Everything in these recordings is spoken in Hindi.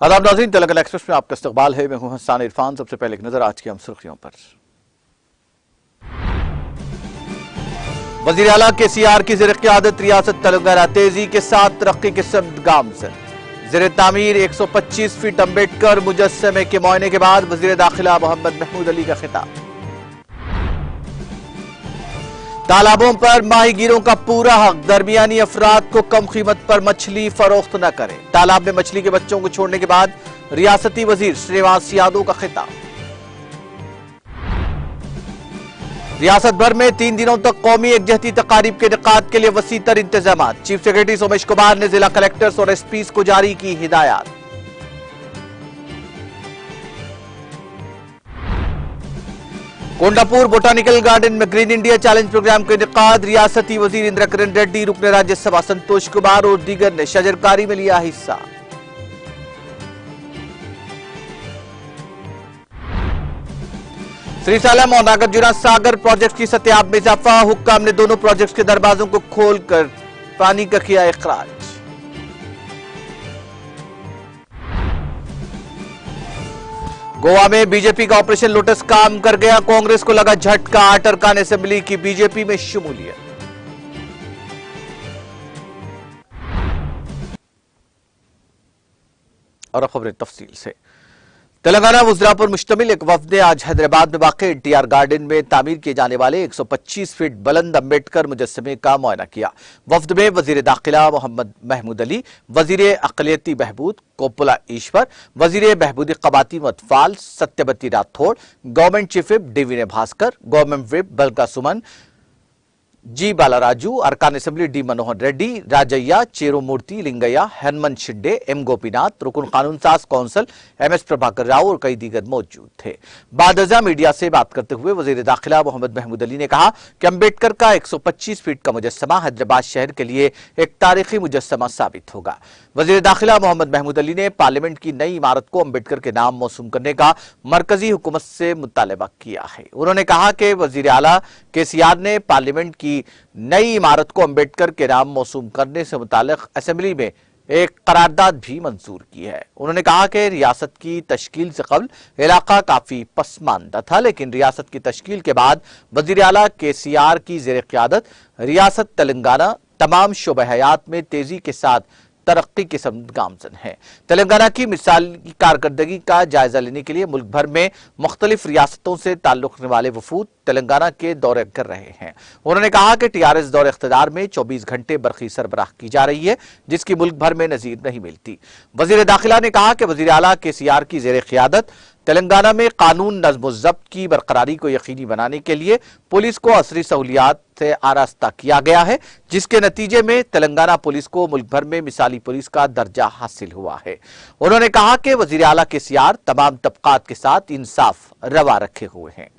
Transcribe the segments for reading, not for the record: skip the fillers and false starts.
आदाब नाज़रीन, तेलंगाना एक्सप्रेस में आपका इस्तकबाल है। मैं हूं हसन इरफान। सबसे पहले एक नजर आज की हम सुर्खियों पर। वज़ीर आला केसीआर की ज़ेर क़यादत रियासत तेलंगाना तेजी के साथ तरक्की के समत गामज़न। ज़ेर तामीर 125 फीट अम्बेडकर मुजस्समे के मुआयने के बाद वज़ीर दाखिला मोहम्मद महमूद अली का खिताब। तालाबों पर माहीगीरों का पूरा हक, दरमियानी अफराद को कम कीमत पर मछली फरोख्त न करें। तालाब में मछली के बच्चों को छोड़ने के बाद रियासती वजीर श्रीनिवास यादव का खिताब। रियासत भर में 3 दिनों तक कौमी एकजहती तकारीब के इनेकाद के लिए वसी तर इंतजाम। चीफ सेक्रेटरी सोमेश कुमार ने जिला कलेक्टर्स और एसपीज को जारी की हिदायत। कोंडापुर बोटानिकल गार्डन में ग्रीन इंडिया चैलेंज प्रोग्राम का इनेकाद। रियासती वजीर इंदिरा किरण रेड्डी, रुकने राज्यसभा संतोष कुमार और दीगर ने शजरकारी में लिया हिस्सा। श्रीसालम और नागार्जुना सागर प्रोजेक्ट की सत्याब में इजाफा। हुक्काम ने दोनों प्रोजेक्ट्स के दरवाजों को खोलकर पानी का किया इखराज। गोवा में बीजेपी का ऑपरेशन लोटस काम कर गया। कांग्रेस को लगा झटका। 8 अरकान असेंबली की बीजेपी में शमूलियत। और खबरें तफसील से। तेलंगाना वज़रा पर मुश्तमिल एक वफ्द ने आज हैदराबाद में वाक़े एनटीआर गार्डन में तामीर किए जाने वाले 125 फीट बुलंद अम्बेडकर मुजस्समे का मुआयना किया। वफ्द में वज़ीर दाखिला मोहम्मद महमूद अली, वज़ीर अक़लियती बहबूद कोपुला ईश्वर, वज़ीर बहबूदी क़बाती मतफाल Satyavathi Rathod, government chief whip DV Bhaskar, government whip Balka Suman, G Balaraju, अरकान assembly D Manohar Reddy, Rajaiah, Chirumarthi Lingaiah, Hanumanth Shinde, M Gopinath, रुकन कानून साज कौंसल एमएस प्रभाकर राव और कई दीगर मौजूद थे। बादजा मीडिया से बात करते हुए वज़ीर दाखिला मोहम्मद महमूद अली ने कहा कि अम्बेडकर का 125 फीट का मुजस्समा हैदराबाद शहर के लिए एक तारीखी मुजस्समा साबित होगा। वज़ीर दाखिला मोहम्मद महमूद अली ने पार्लियामेंट की नई इमारत को अम्बेडकर के नाम मौसूम करने का मरकजी हुकूमत से मुतालबा किया है। उन्होंने कहा कि वज़ीर आला केसीआर ने पार्लियामेंट की नई इमारत को अम्बेडकर के नाम मौसूम करने से मुताल्लिक असेंबली में एक करारदाद भी मंजूर की है। उन्होंने कहा कि रियासत की तश्कील से कबल इलाका काफी पसमानदा था, लेकिन रियासत की तश्कील के बाद वज़ीर आला केसीआर की ज़ेर क़यादत रियासत तेलंगाना तमाम शोबे हयात में तेजी के साथ तरक्की के समत गामज़न है। तेलंगाना की मिसाली कारकर्दगी का जायजा लेने के लिए मुल्क भर में मुख्तलिफ रियासतों से ताल्लुक़ रखने वाले वफूद तेलंगाना के दौरे कर रहे हैं। उन्होंने कहा कि टीआरएस दौरे इख्तिदार में 24 घंटे बरक़ी सरबराह की जा रही है, जिसकी मुल्क भर में नज़ीर नहीं मिलती। वज़ीर दाखिला ने कहा कि वज़ीर आला केसीआर की ज़ेर क़यादत तेलंगाना में कानून नज़्म ज़ब्त की बरकरारी को यकीनी बनाने के लिए पुलिस को असरी सहूलियात से आरास्ता किया गया है, जिसके नतीजे में तेलंगाना पुलिस को मुल्क भर में मिसाली पुलिस का दर्जा हासिल हुआ है। उन्होंने कहा कि वज़ीर आला केसीआर तमाम तबकात के साथ इंसाफ रवा रखे हुए हैं।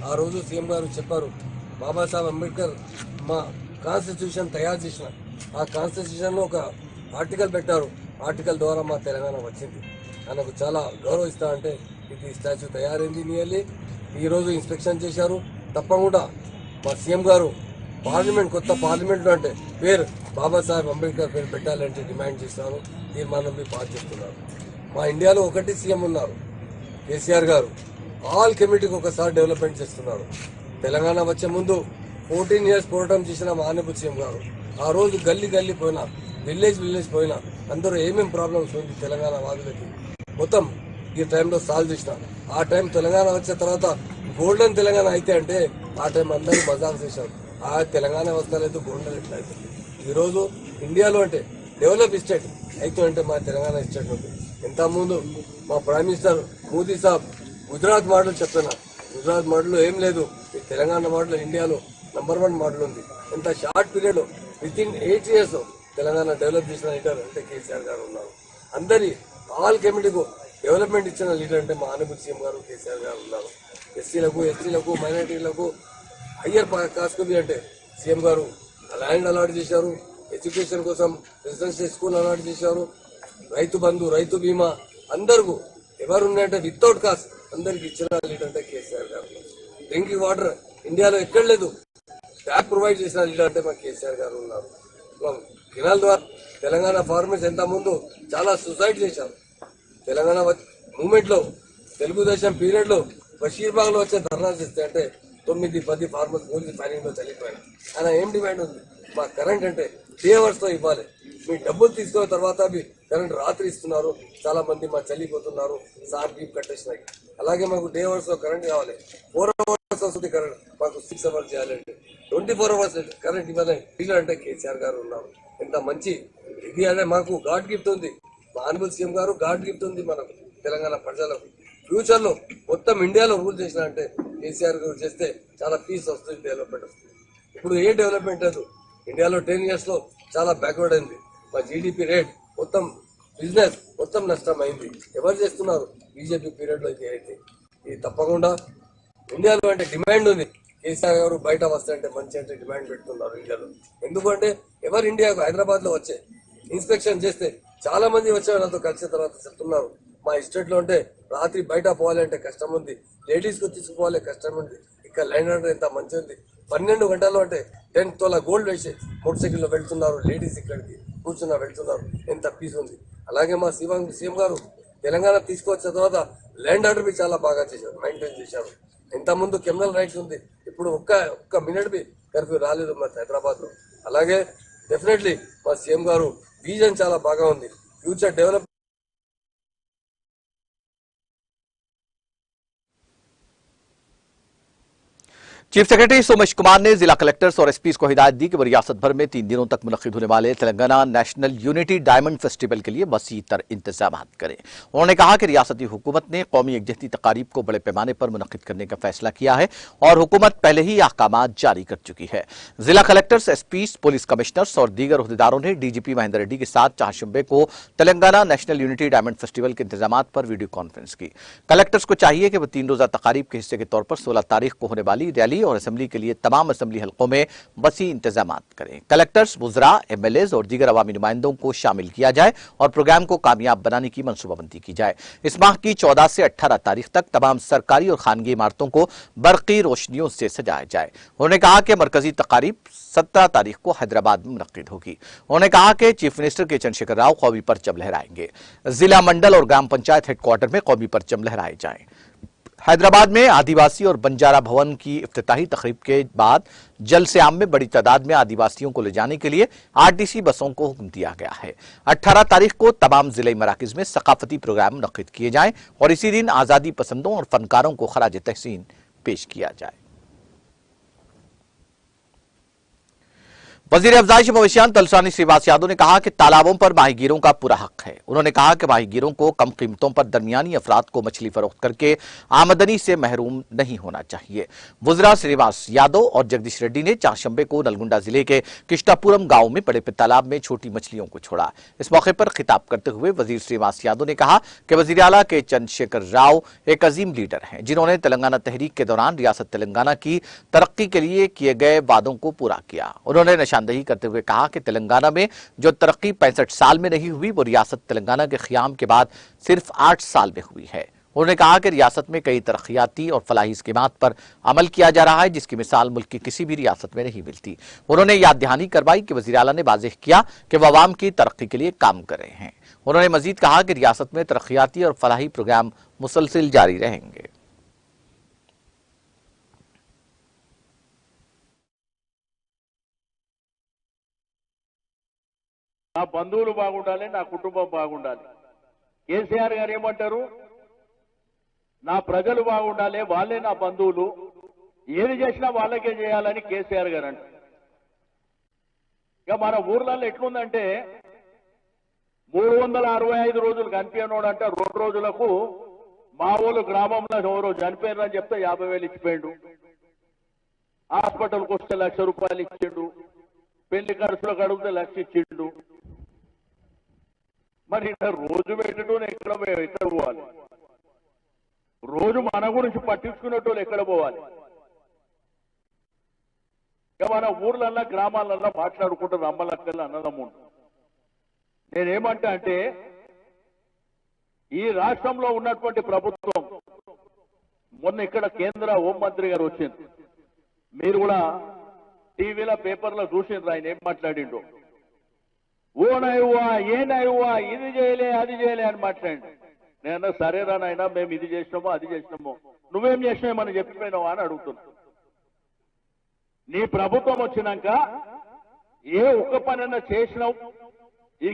ఆ రోజు సీఎం గారు చెప్పారు, బాబాసాహెబ్ అంబేద్కర్ మా కాన్స్టిట్యూషన్ తయారు చేసిన ఆ కాన్స్టిట్యూషన్లో ఒక ఆర్టికల్ పెట్టారు. ఆర్టికల్ ద్వారా మా తెలంగాణ వచ్చింది. ఆయనకు చాలా గౌరవిస్తా అంటే ఇది స్టాచ్యూ తయారైంది. నియర్లీ ఈరోజు ఇన్స్పెక్షన్ చేశారు. తప్పకుండా మా సీఎం గారు పార్లమెంట్ కొత్త పార్లమెంట్లో అంటే పేరు బాబాసాహెబ్ అంబేద్కర్ పేరు పెట్టాలంటే డిమాండ్ చేస్తున్నారు. తీర్మానం పాస్ చేస్తున్నారు. మా ఇండియాలో ఒకటి సీఎం ఉన్నారు, కేసీఆర్ గారు. ఆల్ కమిటీకి ఒకసారి డెవలప్మెంట్ చేస్తున్నారు. తెలంగాణ వచ్చే ముందు 14 years పోరాటం చేసిన మానవ సీఎం గారు ఆ రోజు గల్లీ గల్లీ పోయినా, విలేజ్ పోయినా అందరూ ఏమేమి ప్రాబ్లమ్స్ ఉంది తెలంగాణ వాదులకి మొత్తం ఈ టైంలో సాల్వ్ చేసిన. ఆ టైం తెలంగాణ వచ్చిన తర్వాత గోల్డెన్ తెలంగాణ అయితే అంటే ఆ టైం అందరూ మజాక్ చేశారు. ఆ తెలంగాణ వస్తలేదు, గోల్డెన్ ఎట్లా అవుతుంది. ఈరోజు ఇండియాలో అంటే డెవలప్ స్టేట్ అయితే అంటే మా తెలంగాణ స్టేట్ ఉంది. ఇంతకుముందు మా ప్రైమ్ మినిస్టర్ మోదీ సాబ్ గుజరాత్ మోడల్ చెప్తున్నా. గుజరాత్ మోడల్ ఏం లేదు, ఈ తెలంగాణ మోడల్ ఇండియాలో నంబర్ 1 మోడల్ ఉంది. ఇంత షార్ట్ పీరియడ్లో వితిన్ 8 years తెలంగాణ డెవలప్ చేసిన లీడర్ అంటే కేసీఆర్ గారు ఉన్నారు. అందరి ఆల్ కమిటీకు డెవలప్మెంట్ ఇచ్చిన లీడర్ అంటే మా ఆనబుల్ సీఎం గారు కేసీఆర్ గారు ఉన్నారు. ఎస్సీలకు, ఎస్టీలకు, మైనారిటీలకు హయ్యర్ కాస్ట్ అంటే సీఎం గారు ల్యాండ్ అలాట్ చేశారు. ఎడ్యుకేషన్ కోసం రెసిడెన్షియల్ స్కూల్ అలాట్ చేశారు. రైతు బంధు, రైతు బీమా అందరికీ ఎవరు ఉన్నాయంటే వితౌట్ కాస్ట్ అందరికి ఇచ్చిన లీడర్ అంటే కేసీఆర్ గారు. డ్రింకింగ్ వాటర్ ఇండియాలో ఎక్కడ లేదు, ట్యాప్ ప్రొవైడ్ చేసిన లీడర్ అంటే మా కేసీఆర్ గారు ఉన్నారు. కెనాల్ ద్వారా తెలంగాణ ఫార్మర్స్ ఎంత ముందు చాలా సూసైడ్ చేశారు. తెలంగాణ మూమెంట్ లో తెలుగుదేశం పీరియడ్ లో బషీర్బాగ్ లో వచ్చే ధర్నా చేస్తే అంటే 9-10 ఫార్మర్స్ పోలీసు ఫైరింగ్ లో చనిపోయారు. ఆయన ఏం డిమాండ్ ఉంది? మా కరెంట్ అంటే 3 hours తో ఇవ్వాలి, మీ డబ్బులు తీసుకున్న తర్వాత మీ కరెంట్ రాత్రి ఇస్తున్నారు, చాలా మంది మా చల్లిపోతున్నారు, సార్ డీప్ కట్టేసినాయి. అలాగే మాకు డే అవర్స్ లో కరెంట్ కావాలి, 4 hours వస్తుంది కరెంట్, మాకు 6 hours చేయాలంటే 24 hours కరెంట్ ఇవ్వాలని లీడర్ అంటే కేసీఆర్ గారు ఉన్నారు. ఎంత మంచి ఇది అంటే మాకు గాడ్ గిఫ్ట్ ఉంది. మా ఆనరబుల్ సీఎం గారు గాడ్ గిఫ్ట్ ఉంది మనకు తెలంగాణ ప్రజలకు. ఫ్యూచర్ లో మొత్తం ఇండియాలో రూల్ చేసిన అంటే కేసీఆర్ గారు చేస్తే చాలా పీస్ వస్తుంది, డెవలప్మెంట్ వస్తుంది. ఇప్పుడు ఏ డెవలప్మెంట్ లేదు ఇండియాలో. 10 years లో చాలా బ్యాక్వర్డ్ అయింది. మా జీడిపి రేట్ మొత్తం, బిజినెస్ మొత్తం నష్టం అయింది. ఎవరు చేస్తున్నారు? బీజేపీ పీరియడ్ లో ఇది అయితే. ఇది తప్పకుండా ఇండియాలో అంటే డిమాండ్ ఉంది. కేసీఆర్ గారు బయట వస్తాయంటే మంచి అంటే డిమాండ్ పెడుతున్నారు ఇండియాలో. ఎందుకంటే ఎవరు ఇండియాకు హైదరాబాద్ లో వచ్చే ఇన్స్పెక్షన్ చేస్తే చాలా మంది వచ్చే వాళ్ళతో కలిసిన తర్వాత చెప్తున్నారు, మా ఎస్టేట్ లో అంటే రాత్రి బయట పోవాలంటే కష్టం ఉంది, లేడీస్ కు తీసుకుపోవాలి కష్టం ఉంది. ఇక్కడ లైన్ అంటే ఎంత మంచి ఉంది. 12 గంటలు అంటే 10 తోలా గోల్డ్ వేసి మోటార్ సైకిల్ లో వెళ్తున్నారు, లేడీస్ ఇక్కడికి కూర్చున్నా వెళ్తున్నారు, ఎంత పీస్ ఉంది. అలాగే మా సీఎం గారు తెలంగాణ తీసుకొచ్చిన తర్వాత ల్యాండ్ ఆర్డర్ బి చాలా బాగా చేశారు, మెయింటైన్ చేశారు. ఎంత ముందు క్రిమినల్ రైట్స్ ఉంది, ఇప్పుడు ఒక్క మినిట్ బి కర్ఫ్యూ రాలేదు మా హైదరాబాద్ లో. అలాగే డెఫినెట్లీ మా సీఎం గారు విజన్ చాలా బాగా ఉంది. Future develop chief secretary Somesh Kumar ने जिला कलेक्टर्स और एसपीज को हिदायत दी कि वो रियासत भर में 3 दिनों तक मुनक्किद होने वाले Telangana national unity diamond festival के लिए वसी तर इंतजाम करें। उन्होंने कहा कि रियासती हुकूमत ने कौमी यकजहती तकारीब को बड़े पैमाने पर मुनक्किद करने का फैसला किया है और हुकूमत पहले ही अहकाम जारी कर चुकी है। जिला कलेक्टर्स, एसपीज, पुलिस कमिश्नर्स और दीगर अहदेदारों ने डीजीपी महेंद्र रेड्डी के साथ चारशंबे को Telangana national unity diamond festival के इंतजाम पर वीडियो कॉन्फ्रेंस की। कलेक्टर्स को चाहिए कि वो 3 रोजा तकारीब के हिस्से के तौर पर 16 तारीख को होने वाली रैली और असेंबली के लिए तमाम असेंबली हलकों में वसी इंतजाम करें। कलेक्टर्स, वुज़रा, एमएलएज और दीगर अवामी नुमाइंदों को शामिल किया जाए और प्रोग्राम को कामयाब बनाने की मनसूबाबंदी की जाए। इस माह की 14 से 18 तारीख तक तमाम सरकारी और खानगी इमारतों को बरकी रोशनियों से सजाया जाए। उन्होंने कहा कि मरकजी तकारीब 17 तारीख को हैदराबाद में मुनक्किद होगी। उन्होंने कहा कि चीफ मिनिस्टर के चंद्रशेखर राव कौमी परचम लहराएंगे। जिला, मंडल और ग्राम पंचायत हेडक्वार्टर में कौमी परचम लहराए जाएं। हैदराबाद में आदिवासी और बंजारा भवन की इफ्तिताही तकरीब के बाद जलसे-आम में बड़ी तादाद में आदिवासियों को ले जाने के लिए आरटीसी बसों को हुक्म दिया गया है। 18 तारीख को तमाम जिले मराकज में सकाफती प्रोग्राम मुनक्किद किए जाएं और इसी दिन आजादी पसंदों और फनकारों को खराज तहसीन पेश किया जाए। वजीर अफजाइश मवेशियान तलसानी श्रीवास यादव ने कहा कि तालाबों पर माहीगीरों का पूरा हक है। उन्होंने कहा कि माहीगीरों को कम कीमतों पर दरमियानी अफराद को मछली फरोख्त करके आमदनी से महरूम नहीं होना चाहिए। वुज़रा श्रीवास यादव और जगदीश रेड्डी ने चारशंबे को नलगुंडा जिले के किष्टापुरम गांव में बड़े तालाब में छोटी मछलियों को छोड़ा। इस मौके पर खिताब करते हुए वजीर श्रीवास यादव ने कहा कि वजीर आला के चंद्रशेखर राव एक अजीम लीडर हैं, जिन्होंने तेलंगाना तहरीक के दौरान रियासत तेलंगाना की तरक्की के लिए किए गए वादों को पूरा किया। उन्होंने निशानदेही करते हुए कहा कि तेलंगाना में जो तरक्की 65 साल में नहीं हुई, वो रियासत तेलंगाना के क़याम के बाद सिर्फ 8 साल में हुई है। उन्होंने कहा कि रियासत में कई तरक्याती और फलाही स्कीमात पर अमल किया जा रहा है, जिसकी मिसाल मुल्क की किसी भी रियासत में नहीं मिलती। उन्होंने याद दहानी करवाई कि वज़ीर आला ने वाज़ेह किया कि वह अवाम की तरक्की के लिए काम कर रहे हैं। उन्होंने मजीद कहा कि रियासत में तरक्याती और फलाही प्रोग्राम मुसलसिल जारी रहेंगे। నా బంధువులు బాగుండాలి, నా కుటుంబం బాగుండాలి. కేసీఆర్ గారు ఏమంటారు? నా ప్రజలు బాగుండాలి, వాళ్ళే నా బంధువులు, ఏది చేసినా వాళ్ళకే చేయాలని కేసీఆర్ గారు అంటారు. ఇక మన ఊర్లలో ఎట్లుందంటే 365 రోజులు కనిపించనోడంట 2 రోజులకు మా ఊరు గ్రామంలో ఎవరో చనిపోయారని చెప్తే 50,000 ఇచ్చిపోయిండు. హాస్పిటల్కి వస్తే 1,00,000 రూపాయలు ఇచ్చిండు. పెళ్లి ఖర్చులకు అడిగితే 1,00,000 ఇచ్చిండు. మరి ఇక్కడ రోజు పెట్టడం ఎక్కడ పోవాలి? రోజు మన గురించి పట్టించుకునేటోళ్ళు ఎక్కడ పోవాలి? ఇక మన ఊర్లల్లో గ్రామాలల్లో మాట్లాడుకుంటారు అమ్మలక్కలు అన్నదమ్ముడు. నేనేమంటా అంటే ఈ రాష్ట్రంలో ఉన్నటువంటి ప్రభుత్వం మొన్న ఇక్కడ కేంద్ర హోంమంత్రి గారు వచ్చింది. మీరు కూడా టీవీలో పేపర్లో చూసిండ్రు ఆయన ఏం మాట్లాడిండు. ఓనయ్యా ఏనయ్యా ఇది చేయలే అది చేయలే అని మాట్లాడి. నేను సరేరా నాయనా మేము ఇది చేసినామో అది చేసినామో నువ్వేం చేసినామని చెప్పిపోయినావా అని అడుగుతున్నా. నీ ప్రభుత్వం వచ్చినాక ఏ ఒక్క పనన్నా చేసినావు ఈ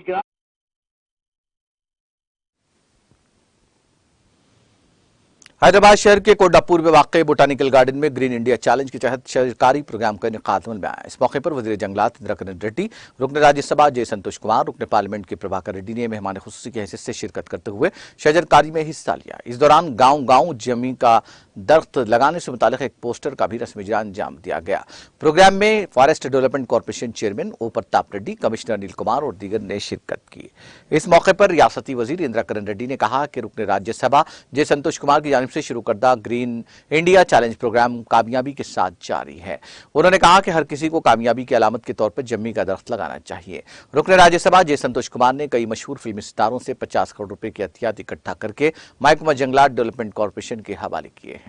हैदराबाद शहर के कोडापुर में वाक़ बोटानिकल गार्डन में ग्रीन इंडिया चैलेंज के तहत सरकारी प्रोग्राम का इनेकाद अमल में आया। इस मौके पर वज़ीर जंगलात इंदिरा किरण रेड्डी, रुकन राज्यसभा जे संतोष कुमार, रुकन पार्लियामेंट के प्रभाकर रेड्डी ने मेहमान खुसूसी की हैसियत से शिरकत करते हुए शजरकारी में हिस्सा लिया। इस दौरान गाँव-गाँव जमीन का दरख्त लगाने से मुतालिक एक पोस्टर का भी रस्मी अंजाम दिया गया। प्रोग्राम में फॉरेस्ट डेवलपमेंट कॉर्पोरेशन चेयरमैन ओ प्रताप रेड्डी, कमिश्नर अनिल कुमार और दीगर ने शिरकत की। इस मौके पर रियासती वजीर इंदिरा किरण रेड्डी ने कहा कि रुकन राज्यसभा जे संतोष कुमार की जानिब से शुरू करदा ग्रीन इंडिया चैलेंज प्रोग्राम कामयाबी के साथ जारी है। उन्होंने कहा कि हर किसी को कामयाबी की अलामत के तौर पर जम्मी का दरख्त लगाना चाहिए। रुकन राज्यसभा जे संतोष कुमार ने कई मशहूर फिल्मी सितारों से 50 करोड़ रुपए की अतियात इकट्ठा करके महकमा जंगलात डेवलपमेंट कॉर्पोरेशन के हवाले किए हैं।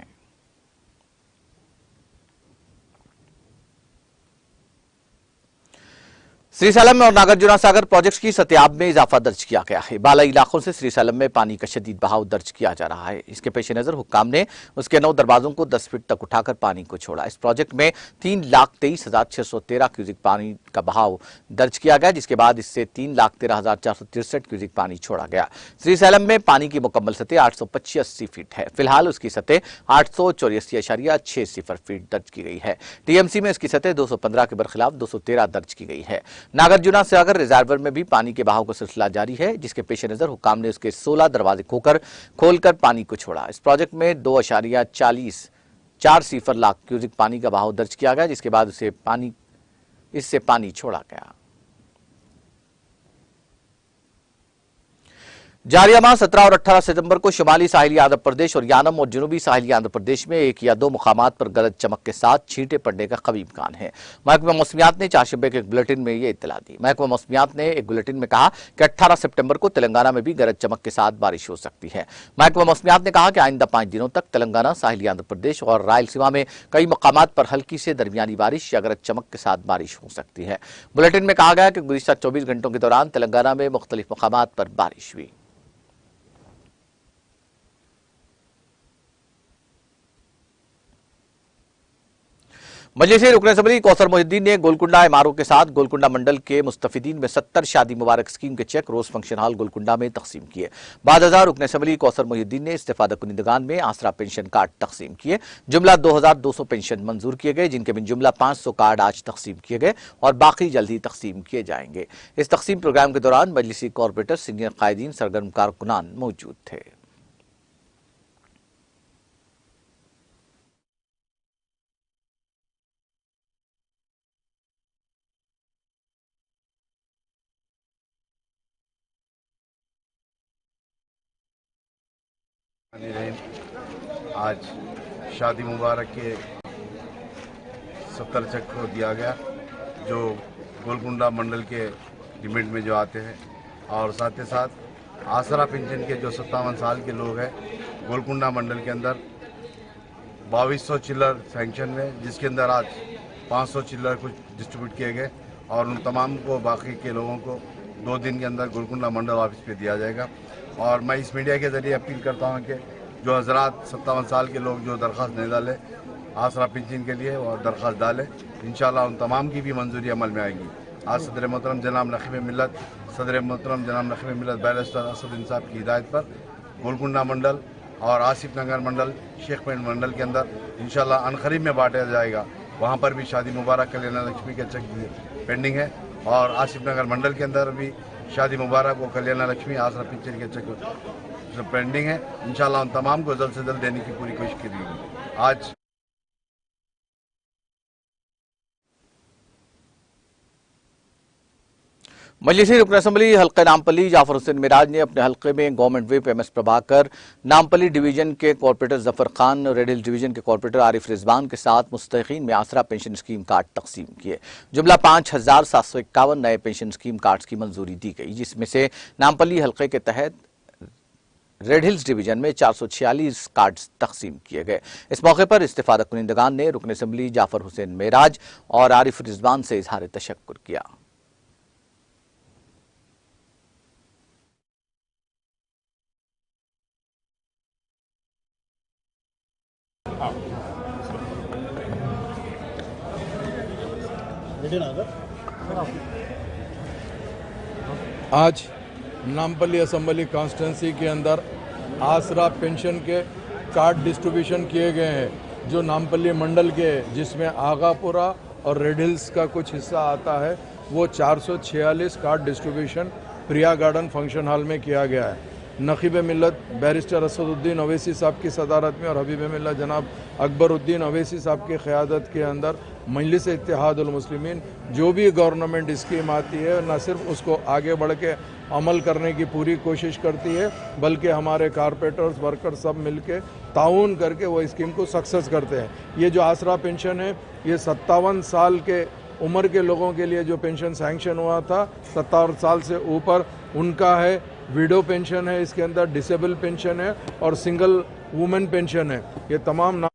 श्रीसैलम और नागार्जुना सागर प्रोजेक्ट्स की सत्याब में इजाफा दर्ज किया गया है। बालाई इलाकों से श्रीसैलम में पानी का शदीद बहाव दर्ज किया जा रहा है। इसके पेश नजर हुक्काम ने उसके 9 दरवाजों को 10 फीट तक उठाकर पानी को छोड़ा। इस प्रोजेक्ट में 3,23,613 क्यूसिक पानी का बहाव दर्ज किया गया, जिसके बाद इससे 3,13,463 क्यूसिक पानी छोड़ा गया। श्रीसैलम में पानी की मुकम्मल सतह 885 फीट है। फिलहाल उसकी सतह 884.60 फीट दर्ज की गई है। टीएमसी में इसकी सतह 215 के बरखिलाफ 213 दर्ज की गई है। नागार्जुना सागर रिजर्वर में भी पानी के बहाव का सिलसिला जारी है, जिसके पेश नजर हुक्काम ने उसके 16 दरवाजे खोलकर पानी को छोड़ा। इस प्रोजेक्ट में 2.40 लाख क्यूसिक पानी का बहाव दर्ज किया गया, जिसके बाद इससे पानी छोड़ा गया। जारिया माह 17 और 18 सितंबर को शुमाली साहिली आंध्र प्रदेश और यानम और जुनूबी साहिली आंध्र प्रदेश में 1 या 2 मुकामात पर गरज चमक के साथ छींटे पड़ने का कवी इम्कान है। महकमा मौसमियात ने चारशंबे के एक बुलेटिन में यह इत्तला दी। महकमा मौसमियात ने एक बुलेटिन में कहा कि 18 सितंबर को तेलंगाना में भी गरज चमक के साथ बारिश हो सकती है। महकमा मौसमियात ने कहा कि आइंदा 5 दिनों तक तेलंगाना, साहिली आंध्र प्रदेश और रायलसीमा में कई मुकामात पर हल्की से दरमियानी बारिश या गरज चमक के साथ बारिश हो सकती है। बुलेटिन में कहा गया कि गुज़िश्ता 24 घंटों के दौरान तेलंगाना में मुख्तलिफ मुकामात पर बारिश हुई। मजलिस रुकन असम्बली कौसर मोहिद्दीन ने गोलकुंडा एमआरओ के साथ गोलकुंडा मंडल के मुस्तफिदीन में 70 शादी मुबारक स्कीम के चेक रोज फंक्शन हॉल गोलकुंडा में तकसीम किए। बाद रुकन असम्बली कौसर मोहिद्दीन ने इस्तेफादा कुनिंदगान में आसरा पेंशन कार्ड तकसीम किए। जुमला 2200 पेंशन मंजूर किए गए, जिनके में जुमला 500 कार्ड आज तकसीम किए गए और बाकी जल्द ही तकसीम किए जाएंगे। इस तकसीम प्रोग्राम के दौरान मजलिसी कॉरपोरेटर, सीनियर कायदीन, सरगर्म कारकुनान मौजूद थे। आज शादी मुबारक के 70 चेक को दिया गया, जो गोलकुंडा मंडल के लिमिट में जो आते हैं, और साथ ही साथ आसरा पेंशन के जो 57 साल के लोग हैं गोलकुंडा मंडल के अंदर 2200 चिल्लर सैंक्शन में, जिसके अंदर आज 500 चिल्लर कुछ डिस्ट्रीब्यूट किए गए और उन तमाम को बाकी के लोगों को 2 दिन के अंदर गोलकुंडा मंडल ऑफिस पे दिया जाएगा। और मैं इस मीडिया के ज़रिए अपील करता हूं कि जो हजरात 57 साल के लोग जो दरख्वास्त नहीं डाले आसरा पेंशन के लिए और दरख्वास्त डाले, इंशाल्लाह उन तमाम की भी मंजूरी अमल में आएगी। आज सदर मोहतरम जनाब नकीब मिल्लत बैरिस्टर असदुद्दीन साहब की हिदायत पर गोलकुंडा मंडल और आसिफ नगर मंडल, शेख पेंट मंडल के अंदर इंशाल्लाह अनकरीब में बांटा जाएगा। वहाँ पर भी शादी मुबारक कल्याण लक्ष्मी के चेक पेंडिंग है और आसिफ नगर मंडल के अंदर भी शादी मुबारक और कल्याण लक्ष्मी आसरा पेंशन के चेक पेंडिंग है। इंशाल्लाह उन तमाम को जल्द से जल्द देने की पूरी कोशिश की जाएगी। आज मजलिसी रुकन असम्बली हल्के नामपल्ली जाफर हुसैन मिराज ने अपने हल्के में government whip MS Prabhakar, Nampally division के कॉर्पोरेटर जफर खान, रेड हिल डिवीजन के कॉर्पोरेटर आरिफ रिजवान के साथ मुस्तहिकीन में आसरा पेंशन स्कीम कार्ड तकसीम किए। जुमला 5751 नए पेंशन स्कीम कार्ड्स की मंजूरी दी गई, जिसमें से नामपल्ली हल्के के तहत रेड हिल्स डिवीजन में 446 कार्ड तकसीम किए गए। इस मौके पर इस्तीफादा कुनिंदगान ने रुकन असम्बली जाफर हुसैन मेराज और आरिफ रिजवान से इजहार तशक्कुर किया। आज नामपल्ली असम्बली कॉन्स्टिट्यूंसी के अंदर आसरा पेंशन के कार्ड डिस्ट्रीब्यूशन किए गए हैं जो नामपल्ली मंडल के जिसमें आगापुरा और रेड हिल्स का कुछ हिस्सा आता है। वो 446 कार्ड डिस्ट्रीब्यूशन प्रिया गार्डन फंक्शन हॉल में किया गया है। नकीब मिल्लत बैरिस्टर असदुद्दीन अवैसी साहब की सदारत में और हबीब मिल्लत जनाब अकबरुद्दीन अवैसी साहब की क़यादत के अंदर मजलिस इत्तेहादुल मुस्लिमीन जो भी गवर्नमेंट स्कीम आती है न सिर्फ उसको आगे बढ़ के अमल करने की पूरी कोशिश करती है बल्कि हमारे कारपोरेटर्स वर्कर्स सब मिलके ताउन करके वो स्कीम को सक्सेस करते हैं। ये जो आसरा पेंशन है ये 57 साल के उम्र के लोगों के लिए जो पेंशन सैंक्शन हुआ था 57 साल से ऊपर उनका है। विडो पेंशन है, इसके अंदर डिसेबल पेंशन है और सिंगल वुमेन पेंशन है। ये तमाम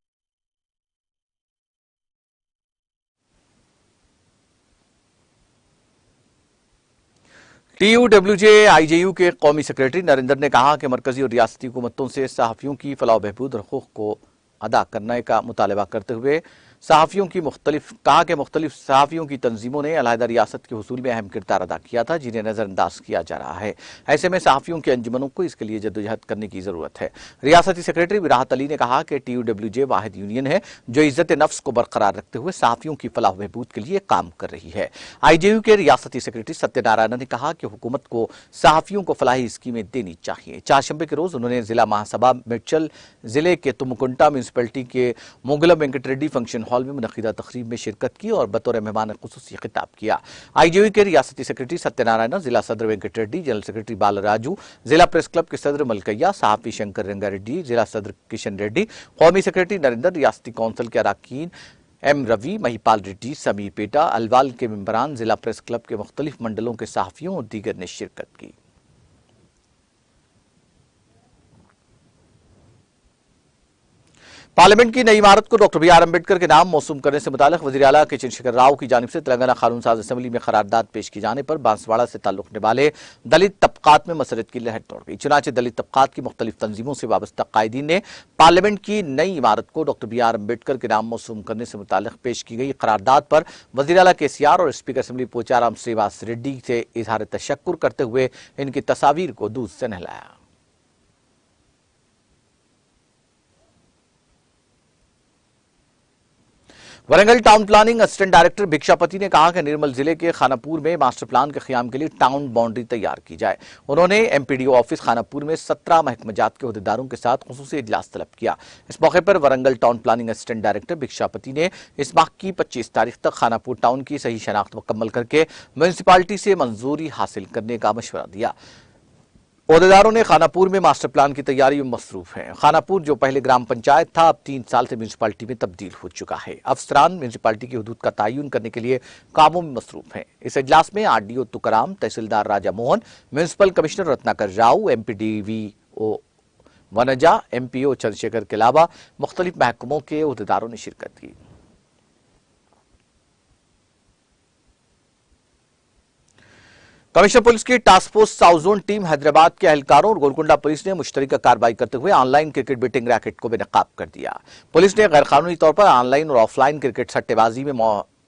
TUWJ IJU के कौमी सेक्रेटरी नरेंद्र ने कहा कि मरकजी और रियासती हुकूमतों से सहाफ़ियों की फलाह बहबूद और हकूक़ को अदा करने का मुतालबा करते हुए सहाफ़ियों की मुख्तलिफ सहाफ़ियों की तंजीमों ने अलहदा रियासत के हुसूल में अहम किरदार अदा किया था जिन्हें नज़रअंदाज किया जा रहा है। ऐसे में सहाफ़ियों की अंजुमनों को इसके लिए जद्दोजहद करने की ज़रूरत है। रियासती सेक्रेटरी विराहत अली ने कहा कि TUWJ वाहिद यूनियन है जो इज़्ज़त नफ्स को बरकरार रखते हुए सहाफ़ियों की फलाह बहबूद के लिए काम कर रही है। IJU के रियासती सेक्रेटरी सत्यनारायण ने कहा कि हुकूमत को सहाफ़ियों को फलाही स्कीमें देनी चाहिए। चारशंबे के रोज़ उन्होंने जिला महासभा मिर्चल जिले के तुमकुंटा म्यूनसिपलिटी के मुगलम वेंकट रेड्डी फंक्शन हॉल में मुनक़िदा तक़रीब में शिरकत की और बतौर मेहमान ख़ुसूसी खिताब किया। IJU के रियासती सेक्रेटरी सत्यनारायण, जिला सदर वेंकट रेड्डी, जनरल सेक्रेटरी बालराजू, जिला प्रेस क्लब के सदर मलकैया, सहाफ़ी शंकर रंगारेड्डी, जिला सदर किशन रेड्डी, कौमी सेक्रेटरी नरेंद्र, रियासती कौंसिल के अरकान M रवि, महिपाल रेड्डी, समीर पेटा, अलवाल के मेंबरान, जिला प्रेस क्लब के मुख्तलिफ मंडलों के सहाफ़ियों और दीगर ने शिरकत की। पार्लियामेंट की नई इमारत को डॉक्टर BR अम्बेडकर के नाम मौसूम करने से मुताल्लिक़ वज़ीर आला के चंद्रशेखर राव की जानिब से तेलंगाना कानून साज असम्बली में करारदाद पेश किए जाने पर बांसवाड़ा से ताल्लुक़ रखने वाले दलित तबकात में मसरत की लहर दौड़ गई। चुनांचे दलित तबकात की मुख्तलिफ तंजीमों से वाबस्ता कायदीन ने पार्लियामेंट की नई इमारत को डॉक्टर BR अम्बेडकर के नाम मौसूम करने से मुताल्लिक़ पेश की गई करारदाद पर वज़ीर आला KCR और स्पीकर असम्बली पोचाराम श्रीनिवास रेड्डी से इजहार तशक्कुर करते हुए इनकी तस्वीर को दूध से नहलाया। Warangal town planning assistant director Bhikshapathi ने कहा कि निर्मल जिले के खानापुर में मास्टर प्लान के क़याम के लिए टाउन बाउंड्री तैयार की जाए। उन्होंने MPDO ऑफिस खानापुर में 17 महकमजात के अहदेदारों के साथ खुसूसी इजलास तलब किया। इस मौके पर Warangal town planning assistant director Bhikshapathi ने इस माह की 25 तारीख तक खानापुर टाउन की सही शनाख्त मुकम्मल करके म्यूनसिपालिटी से मंजूरी हासिल करने का मशवरा दिया। अहदेदारों ने खानापुर में मास्टर प्लान की तैयारी में मसरूफ हैं। खानापुर जो पहले ग्राम पंचायत था अब 3 साल से म्यूनसिपालिटी में तब्दील हो चुका है। अफसरान म्यूनसिपालिटी की हदूद का तयन करने के लिए कामों में मसरूफ हैं। इस इजलास में RDO Tukaram, tehsildar Raja Mohan, municipal commissioner Ratnakar Rao, MPDVO Vanaja, MPO Chandrashekar के अलावा मुख्तलिफ महकमों के अहदेदारों ने शिरकत की। कमिश्नर पुलिस की task force south zone team Hyderabad के एहलकारों और गोलकुंडा पुलिस ने मुश्तरका कार्रवाई करते हुए ऑनलाइन क्रिकेट बेटिंग रैकेट को बेनकाब कर दिया। पुलिस ने गैरकानूनी तौर पर ऑनलाइन और ऑफलाइन क्रिकेट सट्टेबाजी में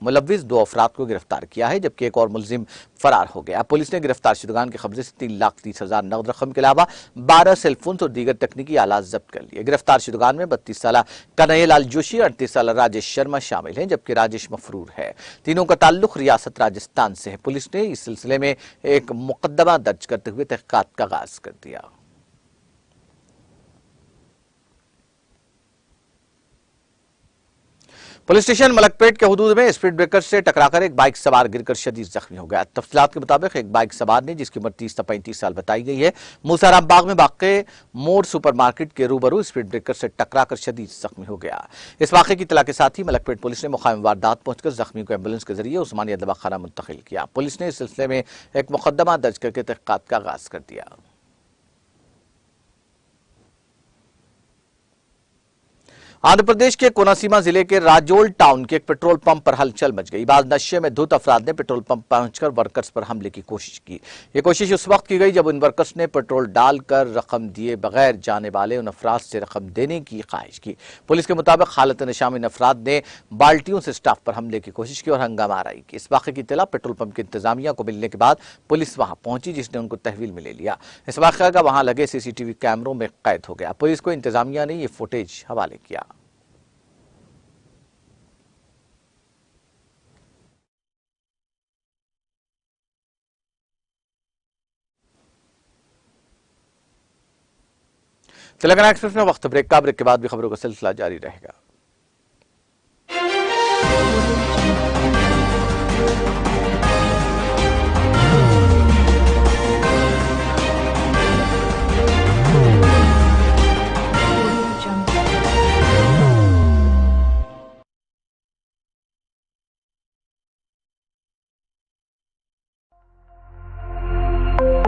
मुलव्विस 2 अफराद को गिरफ्तार किया है जबकि एक और मुलजिम फरार हो गया। पुलिस ने गिरफ्तार शुदगान के कब्जे से 3,30,000 नकद रकम के अलावा 12 सेलफोन और दीगर तकनीकी आलात जब्त कर लिए। गिरफ्तार शुदगान में 32 साल कन्हैयालाल जोशी, 38 साल राजेश शर्मा शामिल हैं जबकि राजेश मफरूर है। तीनों का ताल्लुक रियासत राजस्थान से है। पुलिस ने इस सिलसिले में एक मुकदमा दर्ज करते हुए तहकीकात का आगाज कर दिया। पुलिस स्टेशन मलकपेट के हुदूद में स्पीड ब्रेकर से टकराकर एक बाइक सवार गिरकर शदीद जख्मी हो गया। तफसीलात के मुताबिक एक बाइक सवार ने, जिसकी उम्र 30 से 35 साल बताई गई है, मूसाराम बाग में वाक़े मोर सुपरमार्केट के रूबरू स्पीड ब्रेकर से टकराकर शदीद जख्मी हो गया। इस वाक़े की इत्तला के साथ ही मलकपेट पुलिस ने मुकाम वारदात पहुंचकर जख्मी को एम्बुलेंस के जरिए उस्मानिया दवाखाना मुंतकिल किया। पुलिस ने इस सिलसिले में एक मुकदमा दर्ज करके तहकीकात का आगाज कर दिया। आंध्र प्रदेश के कोनासीमा जिले के राजोल टाउन के एक पेट्रोल पंप पर हलचल मच गई। बाद नशे में धुत अफराद ने पेट्रोल पंप पहुंचकर वर्कर्स पर हमले की कोशिश की। ये कोशिश उस वक्त की गई जब उन वर्कर्स ने पेट्रोल डालकर रकम दिए बगैर जाने वाले उन अफराद से रकम देने की ख्वाहिश की। पुलिस के मुताबिक हालत नशा में इन अफराद ने बाल्टियों से स्टाफ पर हमले की कोशिश की और हंगामा आराई की। इस वाक़े की इत्तला पेट्रोल पंप की इंतजामिया को मिलने के बाद पुलिस वहां पहुंची, जिसने उनको तहवील में ले लिया। इस वाक़े का वहां लगे सीसीटीवी कैमरों में कैद हो गया। पुलिस को इंतजामिया ने ये फुटेज हवाले किया। तेलंगाना एक्सप्रेस में वक्त ब्रेक का, ब्रेक के बाद भी खबरों का सिलसिला जारी रहेगा।